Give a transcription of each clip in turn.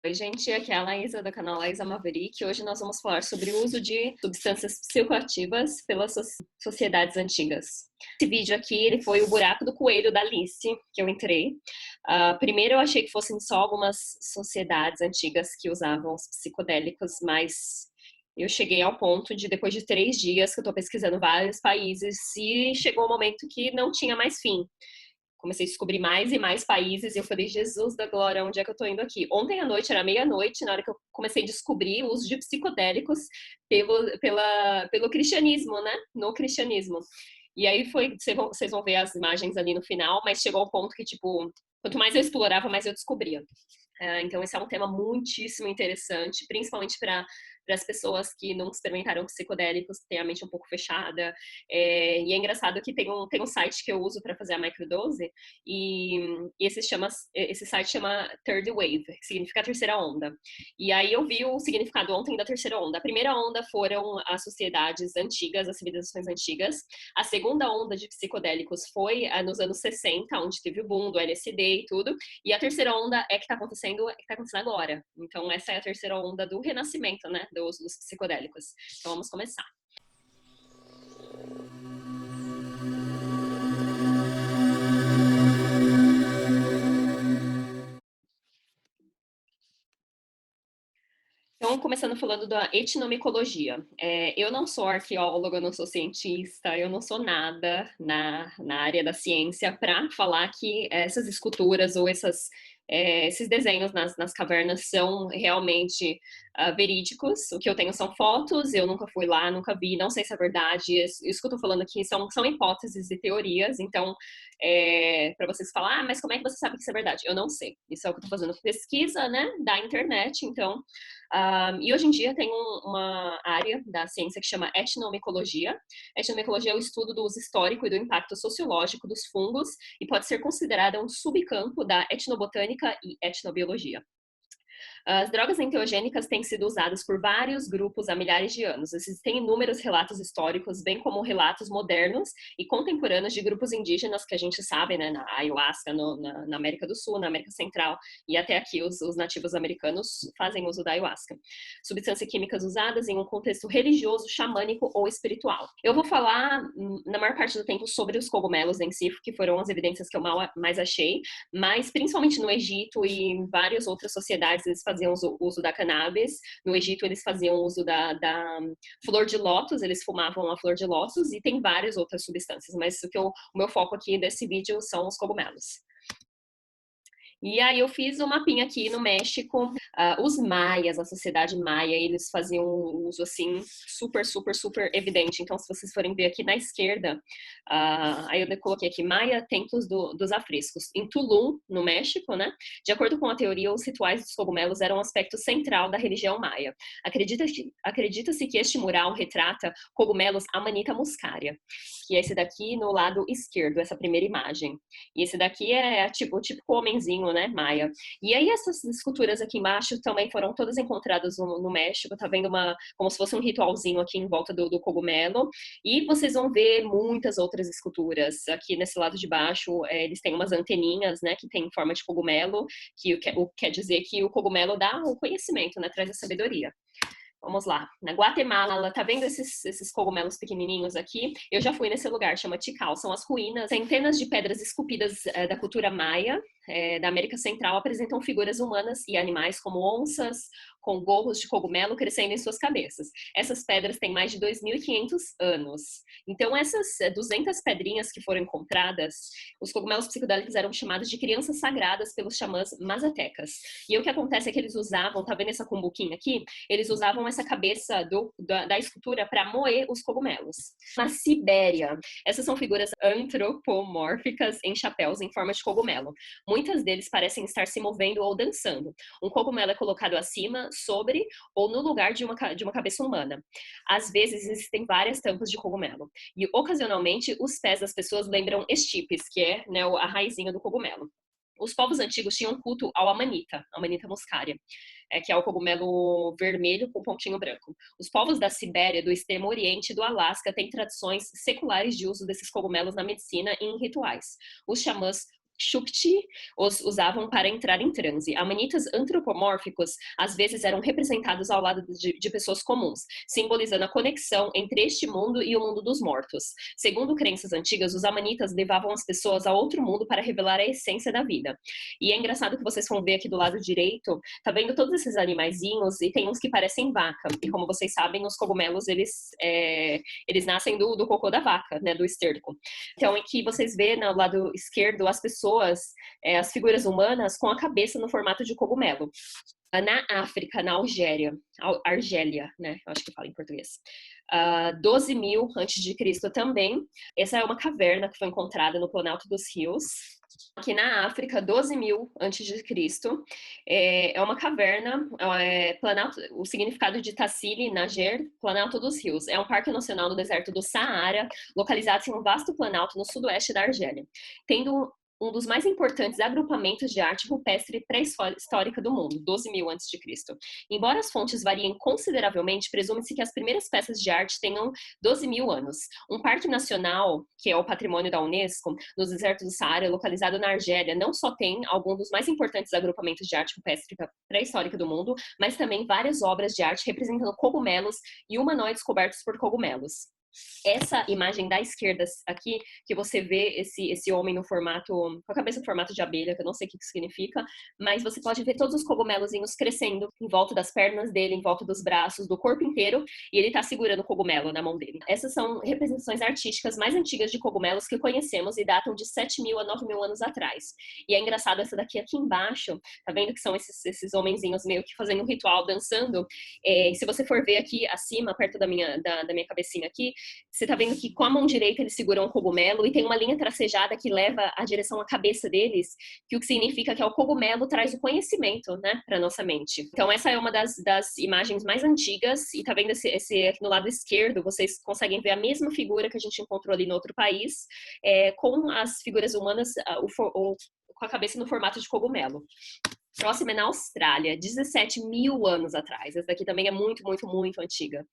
Oi, gente, aqui é a Laísa, do canal Laísa Maverick. Hoje nós vamos falar sobre o uso de substâncias psicoativas pelas sociedades antigas. Esse vídeo aqui, ele foi o buraco do coelho da Alice, que eu entrei. Primeiro eu achei que fossem só algumas sociedades antigas que usavam os psicodélicos, mas eu cheguei ao ponto de, depois de 3 dias que eu tô pesquisando vários países, e chegou o momento que não tinha mais fim. Comecei a descobrir mais e mais países, e eu falei, Jesus da glória, onde é que eu tô indo aqui? Ontem à noite, era meia-noite, na hora que eu comecei a descobrir o uso de psicodélicos pelo cristianismo, né? No cristianismo. E aí foi, vocês vão ver as imagens ali no final, mas chegou ao ponto que, tipo, quanto mais eu explorava, mais eu descobria. Então, esse é um tema muitíssimo interessante, principalmente para as pessoas que não experimentaram psicodélicos, que têm a mente um pouco fechada. E é engraçado que tem um site que eu uso para fazer a microdose, e esse site chama Third Wave, que significa terceira onda. E aí eu vi o significado ontem da terceira onda. A primeira onda foram as sociedades antigas, as civilizações antigas. A segunda onda de psicodélicos foi nos anos 60, onde teve o boom do LSD e tudo. E a terceira onda é que está acontecendo agora. Então, essa é a terceira onda do renascimento, né, do uso dos psicodélicos. Então, vamos começar. Então, começando falando da etnomicologia. Eu não sou arqueóloga, eu não sou cientista, eu não sou nada na área da ciência para falar que essas esculturas ou esses desenhos nas cavernas são realmente verídicos. O que eu tenho são fotos, eu nunca fui lá, nunca vi, não sei se é verdade. Isso que eu estou falando aqui são hipóteses e teorias, então, para vocês falar, mas como é que você sabe que isso é verdade? Eu não sei. Isso é o que eu estou fazendo pesquisa, né, da internet, então. E hoje em dia tem uma área da ciência que chama etnomicologia. Etnomicologia é o estudo do uso histórico e do impacto sociológico dos fungos e pode ser considerada um subcampo da etnobotânica e etnobiologia. As drogas enteogênicas têm sido usadas por vários grupos há milhares de anos. Existem inúmeros relatos históricos, bem como relatos modernos e contemporâneos de grupos indígenas que a gente sabe, né, na ayahuasca, na América do Sul, na América Central, e até aqui os nativos americanos fazem uso da ayahuasca. Substâncias químicas usadas em um contexto religioso, xamânico ou espiritual. Eu vou falar, na maior parte do tempo, sobre os cogumelos em si, que foram as evidências que eu mais achei, mas principalmente no Egito e em várias outras sociedades eles faziam uso da cannabis. No Egito eles faziam uso da flor de lótus, eles fumavam a flor de lótus, e tem várias outras substâncias, mas o meu foco aqui desse vídeo são os cogumelos. E aí eu fiz um mapinha aqui no México. Os maias, a sociedade maia, eles faziam um uso assim super, super, super evidente. Então, se vocês forem ver aqui na esquerda, aí eu coloquei aqui Maia, templos dos afrescos. Em Tulum, no México, né? De acordo com a teoria, os rituais dos cogumelos eram um aspecto central da religião maia. Acredita-se que este mural retrata cogumelos Amanita muscaria, que é esse daqui no lado esquerdo, essa primeira imagem. E esse daqui é tipo o típico homenzinho, né, maia. E aí essas esculturas aqui embaixo também foram todas encontradas no México, tá vendo como se fosse um ritualzinho aqui em volta do cogumelo. E vocês vão ver muitas outras esculturas. Aqui nesse lado de baixo, eles têm umas anteninhas, né, que tem forma de cogumelo, que quer dizer que o cogumelo dá o conhecimento, né, traz a sabedoria. Vamos lá. Na Guatemala, tá vendo esses cogumelos pequenininhos aqui? Eu já fui nesse lugar, chama Tikal. São as ruínas. Centenas de pedras esculpidas da cultura maia, da América Central, apresentam figuras humanas e animais como onças, com gorros de cogumelo crescendo em suas cabeças. Essas pedras têm mais de 2.500 anos. Então, essas 200 pedrinhas que foram encontradas, os cogumelos psicodélicos eram chamados de crianças sagradas pelos xamãs mazatecas. E o que acontece é que eles usavam, tá vendo essa cumbuquinha aqui? Eles usavam essa cabeça da escultura para moer os cogumelos. Na Sibéria, essas são figuras antropomórficas em chapéus em forma de cogumelo. Muitas deles parecem estar se movendo ou dançando. Um cogumelo é colocado acima, sobre ou no lugar de uma cabeça humana. Às vezes existem várias tampas de cogumelo. E ocasionalmente os pés das pessoas lembram estipes, que é, né, a raizinha do cogumelo. Os povos antigos tinham culto ao Amanita muscaria, que é o cogumelo vermelho com pontinho branco. Os povos da Sibéria, do extremo oriente e do Alasca têm tradições seculares de uso desses cogumelos na medicina e em rituais. Os xamãs Shukti os usavam para entrar em transe. Amanitas antropomórficos às vezes eram representados ao lado de pessoas comuns, simbolizando a conexão entre este mundo e o mundo dos mortos. Segundo crenças antigas, os amanitas levavam as pessoas a outro mundo para revelar a essência da vida. E é engraçado que vocês vão ver aqui do lado direito, tá vendo todos esses animaizinhos, e tem uns que parecem vaca. E como vocês sabem, os cogumelos, eles nascem do cocô da vaca, né, do esterco. Então, aqui vocês vê no lado esquerdo as pessoas, as figuras humanas com a cabeça no formato de cogumelo. Na África, na Argélia, né? Acho que fala em português. 12.000 antes de Cristo também. Essa é uma caverna que foi encontrada no Planalto dos Rios. Aqui na África, 12.000 antes de Cristo. É uma caverna, Planalto, o significado de Tassili, Nager, Planalto dos Rios. É um parque nacional no deserto do Saara, localizado em um vasto planalto no sudoeste da Argélia, tendo um dos mais importantes agrupamentos de arte rupestre pré-histórica do mundo, 12.000 a.C. Embora as fontes variem consideravelmente, presume-se que as primeiras peças de arte tenham 12.000 anos. Um parque nacional, que é o patrimônio da Unesco, no deserto do Saara, localizado na Argélia, não só tem alguns dos mais importantes agrupamentos de arte rupestre pré-histórica do mundo, mas também várias obras de arte representando cogumelos e humanoides cobertos por cogumelos. Essa imagem da esquerda aqui, que você vê esse homem no formato, com a cabeça no formato de abelha, que eu não sei o que significa, mas você pode ver todos os cogumelozinhos crescendo em volta das pernas dele, em volta dos braços, do corpo inteiro, e ele tá segurando o cogumelo na mão dele. Essas são representações artísticas mais antigas de cogumelos que conhecemos e datam de 7.000 a 9.000 anos atrás. E é engraçado essa daqui aqui embaixo, tá vendo que são esses homenzinhos meio que fazendo um ritual, dançando? Se você for ver aqui acima, perto da minha cabecinha aqui, você tá vendo que com a mão direita eles seguram um cogumelo e tem uma linha tracejada que leva a direção à cabeça deles, que o que significa que o cogumelo traz o conhecimento, né, para nossa mente. Então essa é uma das imagens mais antigas, e tá vendo esse aqui no lado esquerdo, vocês conseguem ver a mesma figura que a gente encontrou ali no outro país, com as figuras humanas, com a cabeça no formato de cogumelo. Próxima é na Austrália, 17.000 anos atrás. Essa daqui também é muito, muito, muito antiga.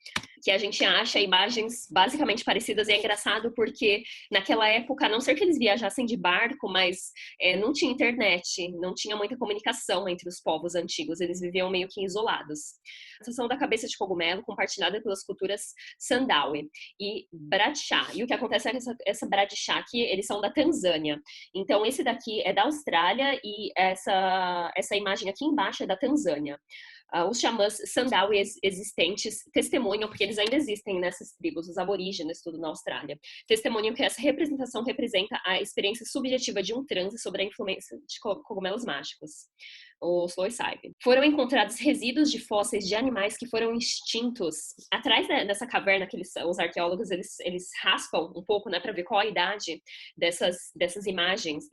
Que a gente acha imagens basicamente parecidas, e é engraçado porque naquela época, a não ser que eles viajassem de barco, mas não tinha internet, não tinha muita comunicação entre os povos antigos, eles viviam meio que isolados. A seção da cabeça de cogumelo, compartilhada pelas culturas Sandawe e Bradshaw. E o que acontece é que essa Bradshaw aqui, eles são da Tanzânia. Então esse daqui é da Austrália e essa imagem aqui embaixo é da Tanzânia. Os xamãs Sandawe existentes testemunham, porque eles ainda existem nessas tribos, os aborígenes, tudo na Austrália, testemunham que essa representação representa a experiência subjetiva de um transe sobre a influência de cogumelos mágicos, os psilocybin. Foram encontrados resíduos de fósseis de animais que foram extintos. Atrás dessa caverna, que os arqueólogos eles raspam um pouco, né, para ver qual a idade dessas imagens,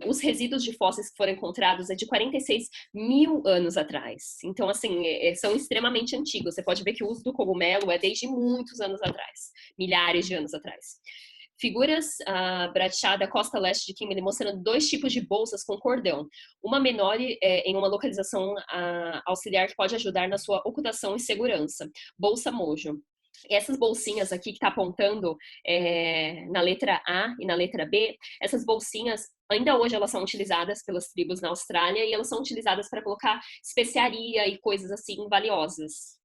os resíduos de fósseis que foram encontrados é de 46.000 anos atrás. Então, assim, são extremamente antigos. Você pode ver que o uso do cogumelo é desde muitos anos atrás, milhares de anos atrás. Figuras Bradshaw da costa leste de Kimberley mostrando 2 tipos de bolsas com cordão. Uma menor em uma localização auxiliar que pode ajudar na sua ocultação e segurança. Bolsa Mojo. Essas bolsinhas aqui que está apontando na letra A e na letra B, essas bolsinhas, ainda hoje elas são utilizadas pelas tribos na Austrália e elas são utilizadas para colocar especiaria e coisas assim valiosas.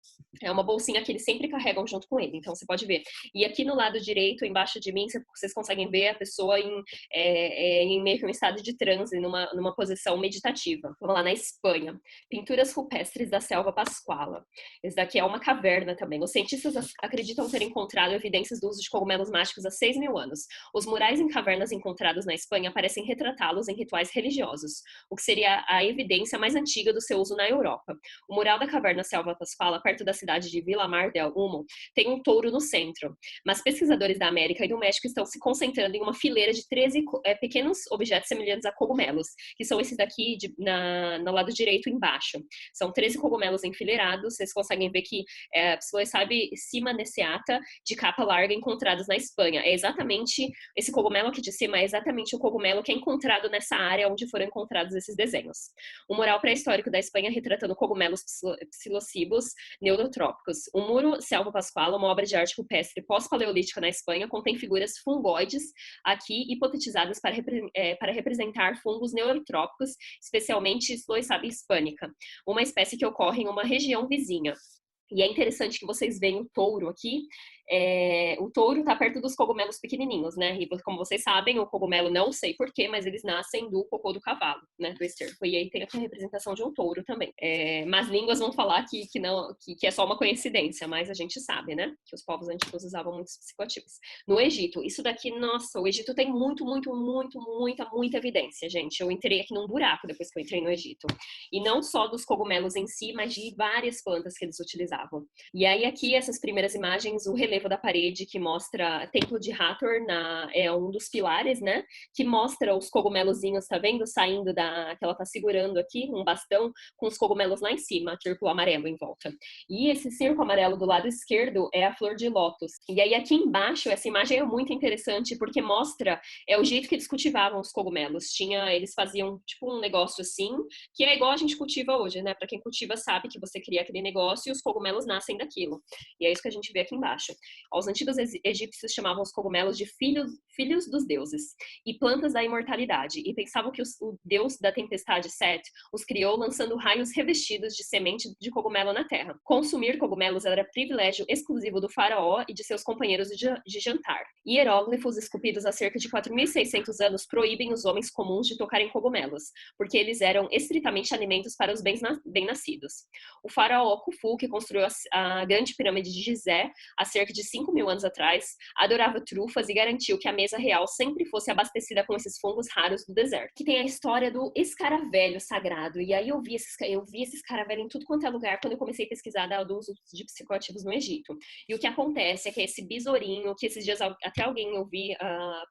É uma bolsinha que eles sempre carregam junto com ele, então você pode ver. E aqui no lado direito, embaixo de mim, vocês conseguem ver a pessoa em meio que um estado de transe, numa posição meditativa. Vamos lá, na Espanha. Pinturas rupestres da selva Pascuala. Esse daqui é uma caverna também. Os cientistas acreditam ter encontrado evidências do uso de cogumelos mágicos há 6.000 anos. Os murais em cavernas encontrados na Espanha parecem retratá-los em rituais religiosos, o que seria a evidência mais antiga do seu uso na Europa. O mural da caverna selva Pascuala, perto da cidade de Vilamar del Humo, tem um touro no centro, mas pesquisadores da América e do México estão se concentrando em uma fileira de 13 pequenos objetos semelhantes a cogumelos, que são esses daqui no lado direito embaixo. São 13 cogumelos enfileirados, vocês conseguem ver que psilocybe simaneseata, de capa larga, encontrados na Espanha. É exatamente, esse cogumelo aqui de cima é exatamente o cogumelo que é encontrado nessa área onde foram encontrados esses desenhos. O mural pré-histórico da Espanha retratando cogumelos psilocibos, neotrópicos. O Muro Selva Pascual, uma obra de arte rupestre pós-paleolítica na Espanha, contém figuras fungoides aqui hipotetizadas para representar fungos neotrópicos, especialmente Sloisaba hispânica, uma espécie que ocorre em uma região vizinha. E é interessante que vocês veem o touro aqui. O touro está perto dos cogumelos pequenininhos, né? E como vocês sabem, o cogumelo, não sei porquê, mas eles nascem do cocô do cavalo, né? Do esterco. E aí tem aqui a representação de um touro também. Mas línguas vão falar que é só uma coincidência, mas a gente sabe, né? Que os povos antigos usavam muitos psicoativos. No Egito, isso daqui, nossa, o Egito tem muita evidência, gente. Eu entrei aqui num buraco depois que eu entrei no Egito. E não só dos cogumelos em si, mas de várias plantas que eles utilizavam. E aí aqui, essas primeiras imagens, o relevo da parede que mostra Templo de Hathor, é um dos pilares, né? Que mostra os cogumelozinhos, tá vendo? Saindo que ela tá segurando aqui, um bastão com os cogumelos lá em cima, círculo amarelo em volta. E esse círculo amarelo do lado esquerdo é a flor de lótus. E aí aqui embaixo, essa imagem é muito interessante porque mostra o jeito que eles cultivavam os cogumelos. Eles faziam tipo um negócio assim, que é igual a gente cultiva hoje, né? Para quem cultiva sabe que você cria aquele negócio e os cogumelos nascem daquilo. E é isso que a gente vê aqui embaixo. Os antigos egípcios chamavam os cogumelos de filhos dos deuses e plantas da imortalidade, e pensavam que o deus da tempestade Set os criou lançando raios revestidos de semente de cogumelo na terra. Consumir cogumelos era privilégio exclusivo do faraó e de seus companheiros de jantar. Hieróglifos esculpidos há cerca de 4.600 anos proíbem os homens comuns de tocarem cogumelos, porque eles eram estritamente alimentos para os bem-nascidos. O faraó Khufu, que construiu a grande pirâmide de Gizé há cerca de 5.000 anos atrás, adorava trufas e garantiu que a mesa real sempre fosse abastecida com esses fungos raros do deserto. Que tem a história do escaravelho sagrado, e aí eu vi esse escaravelho em tudo quanto é lugar quando eu comecei a pesquisar do uso de psicoativos no Egito. E o que acontece é que esse besourinho, que esses dias até alguém eu vi,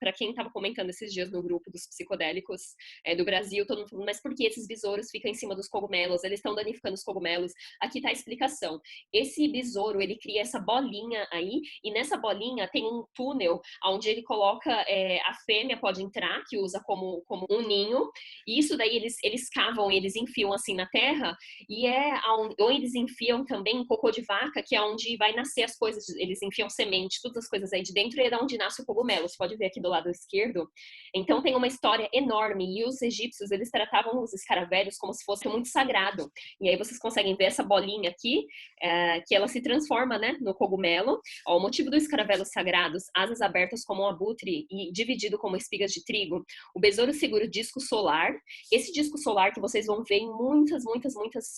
para quem estava comentando esses dias no grupo dos psicodélicos do Brasil, todo mundo falando, mas por que esses besouros ficam em cima dos cogumelos? Eles estão danificando os cogumelos. Aqui está a explicação. Esse besouro, ele cria essa bolinha aí, e nessa bolinha tem um túnel onde ele coloca, a fêmea pode entrar, que usa como um ninho, e isso daí eles cavam, eles enfiam assim na terra, e ou eles enfiam também cocô de vaca, que é onde vai nascer as coisas, eles enfiam semente, todas as coisas aí de dentro, e é onde nasce o cogumelo, você pode ver aqui do lado esquerdo. Então tem uma história enorme, e os egípcios, eles tratavam os escaravelhos como se fosse muito sagrado, e aí vocês conseguem ver essa bolinha aqui, que ela se transforma, né, no cogumelo. Ó, o motivo dos escaravelos sagrados, asas abertas como um abutre e dividido como espigas de trigo. O besouro segura o disco solar. Esse disco solar que vocês vão ver em muitas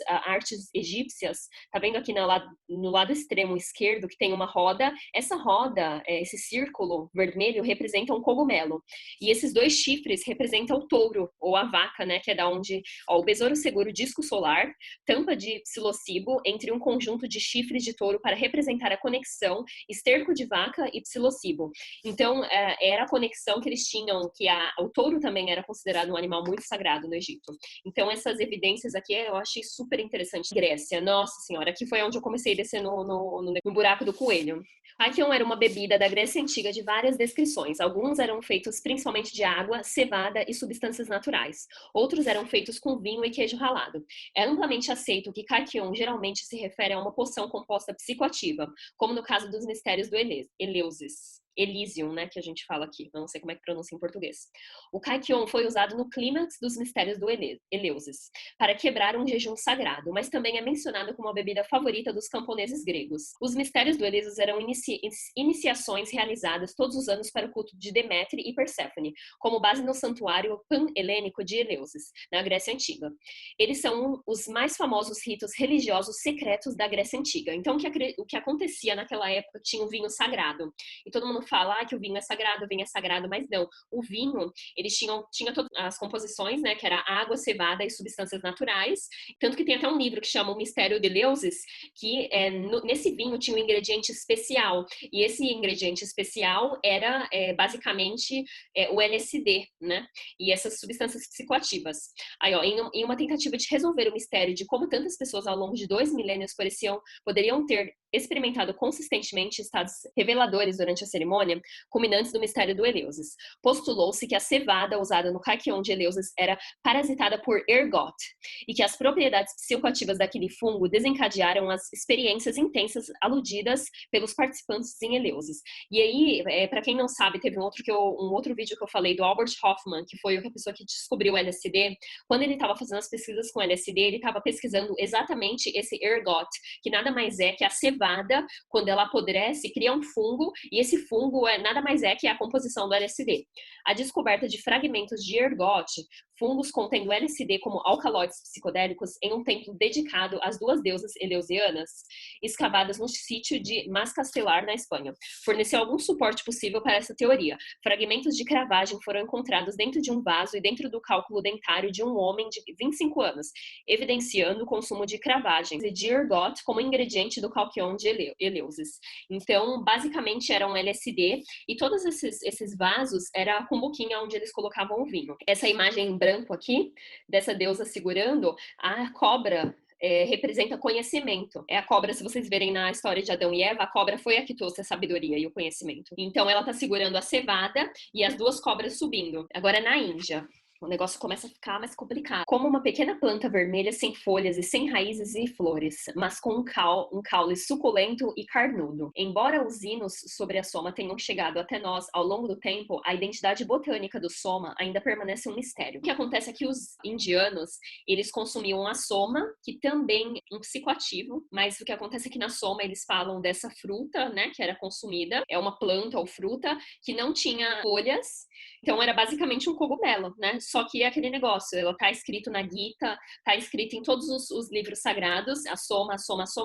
artes egípcias, tá vendo aqui no lado extremo esquerdo que tem uma roda. Essa roda, esse círculo vermelho, representa um cogumelo. E esses dois chifres representam o touro, ou a vaca, né, que é da onde... Ó, o besouro segura o disco solar, tampa de psilocibo entre um conjunto de chifres de touro para representar a conexão esterco de vaca e psilocibo. Então, era a conexão que eles tinham, que o touro também era considerado um animal muito sagrado no Egito. Então, essas evidências aqui eu achei super interessante. Grécia, nossa senhora, aqui foi onde eu comecei a descer no buraco do coelho. Kion era uma bebida da Grécia Antiga de várias descrições. Alguns eram feitos principalmente de água, cevada e substâncias naturais. Outros eram feitos com vinho e queijo ralado. É amplamente aceito que Kion geralmente se refere a uma poção composta psicoativa, como no caso dos mistérios do Eleusis. Elysium, né, que a gente fala aqui, eu não sei como é que pronuncia em português. O Kaikion foi usado no clímax dos mistérios do Eleusis, para quebrar um jejum sagrado, mas também é mencionado como a bebida favorita dos camponeses gregos. Os mistérios do Eleusis eram iniciações realizadas todos os anos para o culto de Demétre e Perséfone, como base no santuário pan-helênico de Eleusis, na Grécia Antiga. Eles são os mais famosos ritos religiosos secretos da Grécia Antiga. Então, o que acontecia naquela época tinha um vinho sagrado, e todo mundo fala que o vinho é sagrado, mas não. O vinho, eles tinha todas as composições, né, que era água, cevada e substâncias naturais, tanto que tem até um livro que chama O Mistério de Eleusis, que nesse vinho tinha um ingrediente especial, e esse ingrediente especial era basicamente o LSD, né, e essas substâncias psicoativas. Aí, ó, em uma tentativa de resolver o mistério de como tantas pessoas ao longo de 2 milênios poderiam ter experimentado consistentemente estados reveladores durante a cerimônia, culminantes do mistério do Eleusis. Postulou-se que a cevada usada no Kaikion de Eleusis era parasitada por ergot, e que as propriedades psicoativas daquele fungo desencadearam as experiências intensas aludidas pelos participantes em Eleusis. E aí, para quem não sabe, teve um outro vídeo que eu falei do Albert Hoffman, que foi a pessoa que descobriu o LSD. Quando ele estava fazendo as pesquisas com LSD, ele estava pesquisando exatamente esse ergot, que nada mais é que a cevada, quando ela apodrece, cria um fungo, e esse fungo nada mais é que a composição do LSD. A descoberta de fragmentos de ergot, fungos contendo LSD como alcaloides psicodélicos, em um templo dedicado às duas deusas eleusianas, escavadas no sítio de Mas Castelar, na Espanha, forneceu algum suporte possível para essa teoria. Fragmentos de cravagem foram encontrados dentro de um vaso e dentro do cálculo dentário de um homem de 25 anos, evidenciando o consumo de cravagens e de ergot como ingrediente do Calquion de Eleusis. Então, basicamente, era um LSD, e todos esses vasos era a cumbuquinha onde eles colocavam o vinho. Essa imagem em branco aqui, dessa deusa segurando, a cobra representa conhecimento. É a cobra, se vocês verem na história de Adão e Eva, a cobra foi a que trouxe a sabedoria e o conhecimento. Então, ela está segurando a cevada e as duas cobras subindo. Agora, na Índia, o negócio começa a ficar mais complicado. Como uma pequena planta vermelha sem folhas e sem raízes e flores, mas com um caule suculento e carnudo. Embora os hinos sobre a soma tenham chegado até nós ao longo do tempo, a identidade botânica do soma ainda permanece um mistério. O que acontece é que os indianos, eles consumiam a soma, que também é um psicoativo, mas o que acontece é que na soma eles falam dessa fruta, né, que era consumida, é uma planta ou fruta que não tinha folhas, então era basicamente um cogumelo, né? Só que é aquele negócio, ela tá escrito na Gita, tá escrito em todos os livros sagrados, a soma,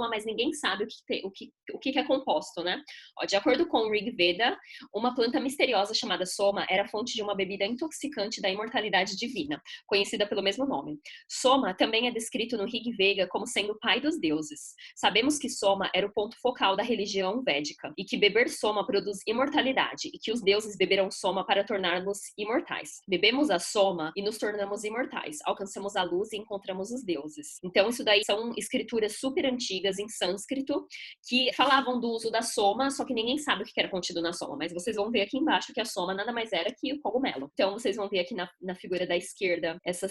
mas ninguém sabe o que é composto, né? Ó, de acordo com o Rig Veda, uma planta misteriosa chamada soma era fonte de uma bebida intoxicante da imortalidade divina, conhecida pelo mesmo nome. Soma também é descrito no Rig Veda como sendo o pai dos deuses. Sabemos que soma era o ponto focal da religião védica, e que beber soma produz imortalidade, e que os deuses beberam soma para tornar-nos imortais. Bebemos a soma e nos tornamos imortais. Alcançamos a luz e encontramos os deuses. Então, isso daí são escrituras super antigas em sânscrito que falavam do uso da soma, só que ninguém sabe o que era contido na soma. Mas vocês vão ver aqui embaixo que a soma nada mais era que o cogumelo. Então, vocês vão ver aqui na figura da esquerda, essa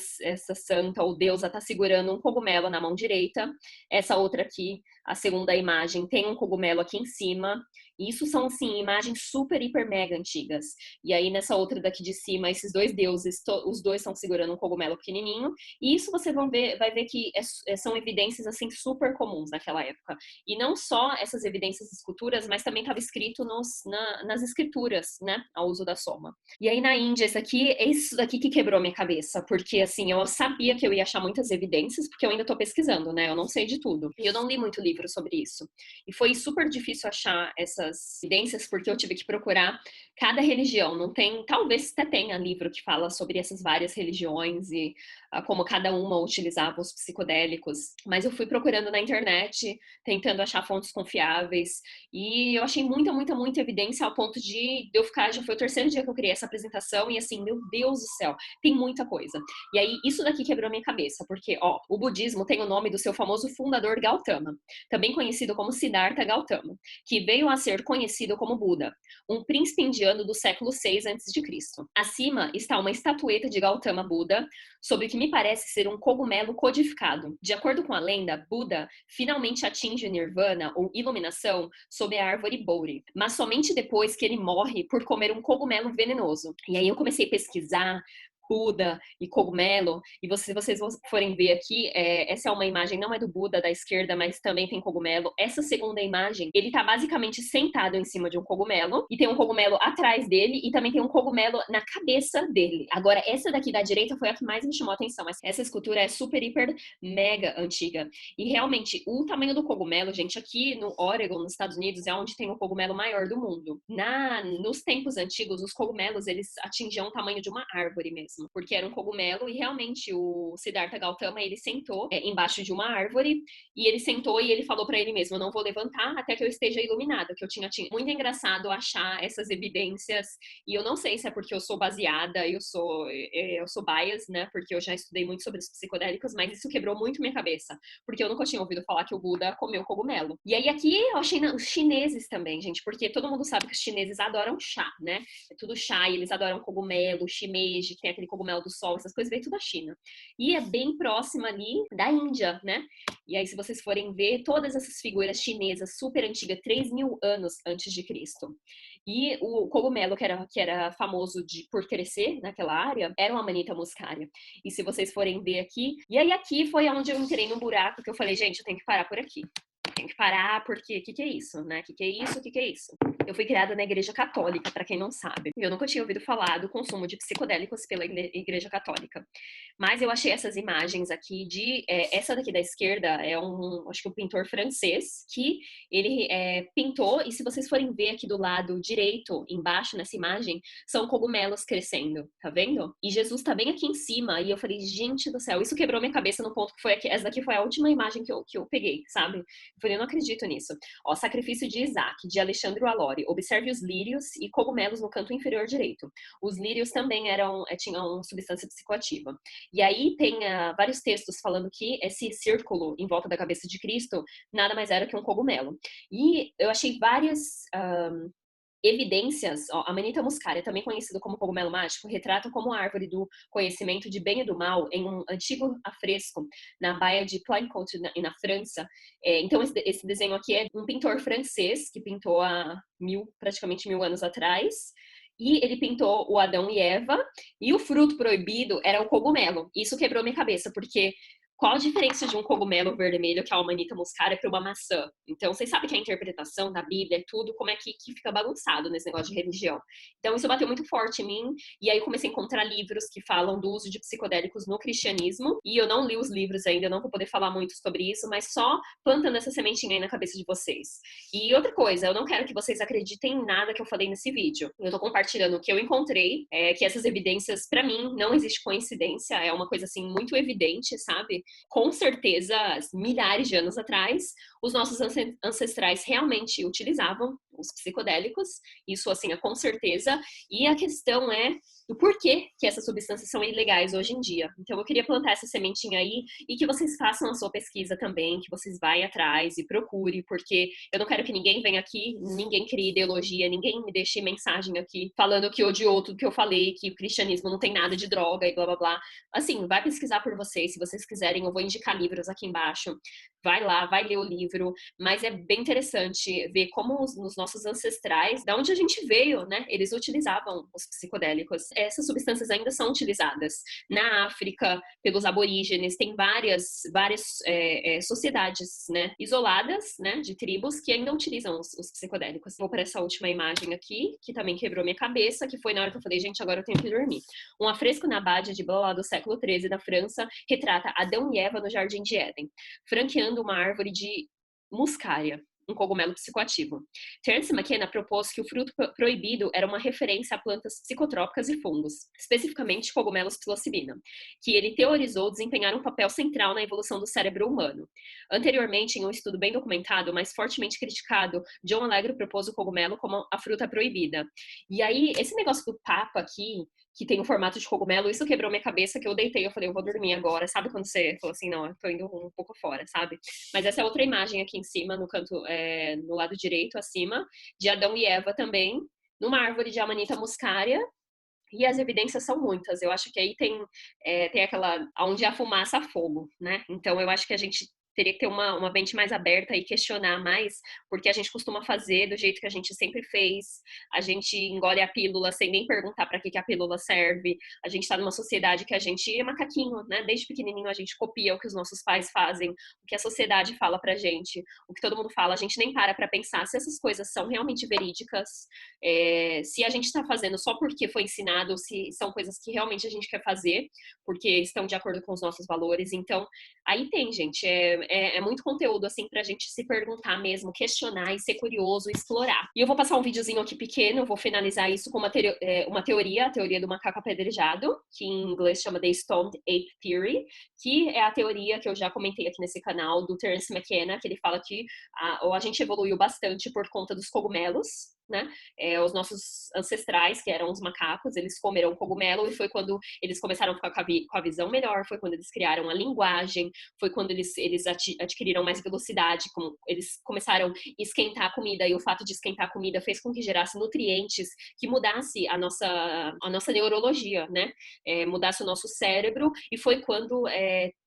santa ou deusa está segurando um cogumelo na mão direita. Essa outra aqui, a segunda imagem, tem um cogumelo aqui em cima. E isso são, assim, imagens super, hiper, mega antigas. E aí, nessa outra daqui de cima, esses dois deuses, os dois estão segurando um cogumelo pequenininho. E isso você vai ver que são evidências, assim, super comuns naquela época. E não só essas evidências de esculturas, mas também estava escrito nas escrituras, né? Ao uso da soma. E aí, na Índia, é isso daqui que quebrou minha cabeça. Porque, assim, eu sabia que eu ia achar muitas evidências, porque eu ainda estou pesquisando, né? Eu não sei de tudo. E eu não li muito livro sobre isso. E foi super difícil achar essas evidências, porque eu tive que procurar cada religião. Não tem, talvez até tenha livro que fala sobre essas várias religiões e como cada uma utilizava os psicodélicos, mas eu fui procurando na internet, tentando achar fontes confiáveis, e eu achei muita evidência ao ponto de eu ficar, já foi o terceiro dia que eu criei essa apresentação, e assim, meu Deus do céu, tem muita coisa. E aí, isso daqui quebrou minha cabeça, porque, ó, o budismo tem o nome do seu famoso fundador Gautama, também conhecido como Siddhartha Gautama, que veio a ser conhecido como Buda, um príncipe indiano do século 6 a.C. Acima está uma estatueta de Gautama Buda, sobre o que me parece ser um cogumelo codificado. De acordo com a lenda, Buda finalmente atinge o Nirvana, ou iluminação, sob a árvore Bodhi, mas somente depois que ele morre por comer um cogumelo venenoso. E aí eu comecei a pesquisar Buda e cogumelo, e se vocês forem ver aqui, essa é uma imagem, não é do Buda da esquerda, mas também tem cogumelo. Essa segunda imagem, ele tá basicamente sentado em cima de um cogumelo, e tem um cogumelo atrás dele, e também tem um cogumelo na cabeça dele. Agora, essa daqui da direita foi a que mais me chamou a atenção, mas essa escultura é super, hiper, mega antiga. E realmente, o tamanho do cogumelo, gente, aqui no Oregon, nos Estados Unidos, é onde tem o cogumelo maior do mundo. Nos tempos antigos, os cogumelos, eles atingiam o tamanho de uma árvore mesmo. mesmo, porque era um cogumelo e realmente o Siddhartha Gautama, ele sentou embaixo de uma árvore e ele sentou e ele falou para ele mesmo, eu não vou levantar até que eu esteja iluminado, que eu tinha muito engraçado achar essas evidências e eu não sei se é porque eu sou baseada, eu sou bias, né, porque eu já estudei muito sobre os psicodélicos, mas isso quebrou muito minha cabeça, porque eu nunca tinha ouvido falar que o Buda comeu cogumelo. E aí aqui eu achei os chineses também, gente, porque todo mundo sabe que os chineses adoram chá, né? É tudo chá e eles adoram cogumelo, shimeji, que tem aquele cogumelo do sol, essas coisas veio tudo da China. E é bem próxima ali da Índia, né? E aí se vocês forem ver todas essas figuras chinesas super antigas, 3.000 anos antes de Cristo. E o cogumelo que era famoso por crescer naquela área era uma Amanita muscaria. E se vocês forem ver aqui, e aí aqui foi onde eu entrei no buraco que eu falei, gente, eu tenho que parar por aqui. Tem que parar, porque o que é isso, né? O que é isso? O que é isso? Eu fui criada na Igreja Católica, para quem não sabe. Eu nunca tinha ouvido falar do consumo de psicodélicos pela Igreja Católica. Mas eu achei essas imagens aqui essa daqui da esquerda é acho que um pintor francês, que ele pintou, e se vocês forem ver aqui do lado direito, embaixo nessa imagem, são cogumelos crescendo, tá vendo? E Jesus tá bem aqui em cima, e eu falei, gente do céu, isso quebrou minha cabeça no ponto que foi aqui, essa daqui foi a última imagem que eu peguei, sabe? Eu falei, eu não acredito nisso. Ó, sacrifício de Isaac, de Alexandre Allori. Observe os lírios e cogumelos no canto inferior direito. Os lírios também tinham substância psicoativa. E aí tem vários textos falando que esse círculo em volta da cabeça de Cristo nada mais era que um cogumelo. E eu achei várias evidências, ó, a Amanita muscaria, também conhecido como cogumelo mágico, retrata como a árvore do conhecimento de bem e do mal em um antigo afresco na baía de Plaincourt, na França. Então, esse desenho aqui é um pintor francês que pintou há praticamente 1.000 anos atrás. E ele pintou o Adão e Eva, e o fruto proibido era o cogumelo. Isso quebrou minha cabeça, porque qual a diferença de um cogumelo vermelho, que é a Amanita muscaria, para uma maçã? Então, vocês sabem que a interpretação da Bíblia é tudo, como é que fica bagunçado nesse negócio de religião. Então, isso bateu muito forte em mim, e aí eu comecei a encontrar livros que falam do uso de psicodélicos no cristianismo, e eu não li os livros ainda, eu não vou poder falar muito sobre isso, mas só plantando essa sementinha aí na cabeça de vocês. E outra coisa, eu não quero que vocês acreditem em nada que eu falei nesse vídeo. Eu tô compartilhando o que eu encontrei, que essas evidências, para mim, não existe coincidência, é uma coisa, assim, muito evidente, sabe? Com certeza, milhares de anos atrás, os nossos ancestrais realmente utilizavam os psicodélicos, isso assim é com certeza, e a questão é do porquê que essas substâncias são ilegais hoje em dia. Então eu queria plantar essa sementinha aí e que vocês façam a sua pesquisa também, que vocês vão atrás e procure, porque eu não quero que ninguém venha aqui, ninguém crie ideologia, ninguém me deixe mensagem aqui falando que odiou tudo que eu falei, que o cristianismo não tem nada de droga e blá blá blá. Assim, vai pesquisar por vocês, se vocês quiserem, eu vou indicar livros aqui embaixo. Vai lá, vai ler o livro, mas é bem interessante ver como os nossos ancestrais, da onde a gente veio, né, eles utilizavam os psicodélicos. Essas substâncias ainda são utilizadas na África pelos aborígenes, tem várias sociedades, né, isoladas, né, de tribos que ainda utilizam os psicodélicos. Vou para essa última imagem aqui, que também quebrou minha cabeça, que foi na hora que eu falei, gente, agora eu tenho que dormir. Um afresco na Abade de Blois do século XIII da França retrata Adão e Eva no Jardim de Éden, franqueando uma árvore de muscária, um cogumelo psicoativo. Terence McKenna propôs que o fruto proibido era uma referência a plantas psicotrópicas e fungos, especificamente cogumelos psilocibina, que ele teorizou desempenhar um papel central na evolução do cérebro humano. Anteriormente, em um estudo bem documentado, mas fortemente criticado, John Allegro propôs o cogumelo como a fruta proibida. E aí, esse negócio do Papa aqui, que tem o formato de cogumelo, isso quebrou minha cabeça, que eu deitei, eu falei, eu vou dormir agora. Sabe quando você falou assim, não, eu tô indo um pouco fora, sabe? Mas essa é outra imagem aqui em cima, no canto, no lado direito, acima, de Adão e Eva também, numa árvore de Amanita muscaria, e as evidências são muitas. Eu acho que aí tem aquela, onde há fumaça, há fogo, né? Então eu acho que a gente teria que ter uma mente mais aberta e questionar mais, porque a gente costuma fazer do jeito que a gente sempre fez, a gente engole a pílula sem nem perguntar para que a pílula serve, a gente está numa sociedade que a gente é macaquinho, né? Desde pequenininho a gente copia o que os nossos pais fazem, o que a sociedade fala pra gente, o que todo mundo fala, a gente nem para pensar se essas coisas são realmente verídicas, se a gente está fazendo só porque foi ensinado, se são coisas que realmente a gente quer fazer, porque estão de acordo com os nossos valores. Então, Aí tem, gente, é muito conteúdo, assim, pra gente se perguntar mesmo, questionar e ser curioso e explorar. E eu vou passar um videozinho aqui pequeno, eu vou finalizar isso com uma teoria, a teoria do macaco apedrejado, que em inglês chama The Stoned Ape Theory, que é a teoria que eu já comentei aqui nesse canal, do Terence McKenna, que ele fala que a gente evoluiu bastante por conta dos cogumelos, né? Os nossos ancestrais, que eram os macacos, eles comeram cogumelo e foi quando eles começaram a ficar com a visão melhor, foi quando eles criaram a linguagem, foi quando eles adquiriram mais velocidade, eles começaram a esquentar a comida, e o fato de esquentar a comida fez com que gerasse nutrientes, que mudasse a nossa neurologia, né? Mudasse o nosso cérebro, e foi quando,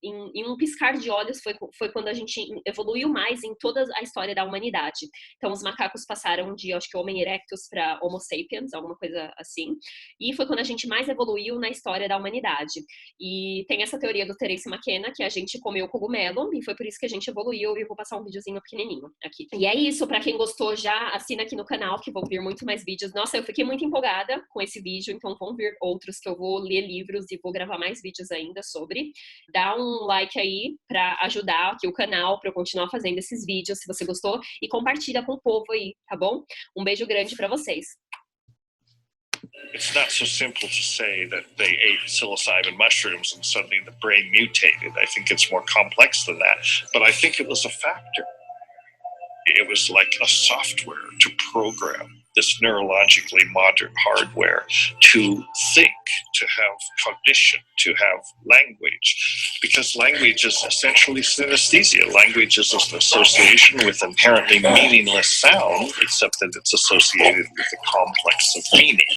em um piscar de olhos, foi quando a gente evoluiu mais em toda a história da humanidade. Então, os macacos passaram de, acho que, Homo erectus para Homo sapiens, alguma coisa assim, e foi quando a gente mais evoluiu na história da humanidade. E tem essa teoria do Terence McKenna, que a gente comeu cogumelo, e foi por isso que a gente evoluiu, e eu vou passar um videozinho pequenininho aqui. E é isso, pra quem gostou, já assina aqui no canal, que vão vir muito mais vídeos. Nossa, eu fiquei muito empolgada com esse vídeo, então vão vir outros que eu vou ler livros e vou gravar mais vídeos ainda sobre. Dá um like aí pra ajudar aqui o canal, pra eu continuar fazendo esses vídeos, se você gostou, e compartilha com o povo aí, tá bom? Um beijo grande pra vocês. It's not so simple to say that they ate psilocybin mushrooms and suddenly the brain mutated. I think it's more complex than that. But I think it was a factor. It was like a software to program this neurologically modern hardware to think, to have cognition, to have language. Because language is essentially synesthesia. Language is an association with inherently meaningless sound, except that it's associated with a complex of meaning.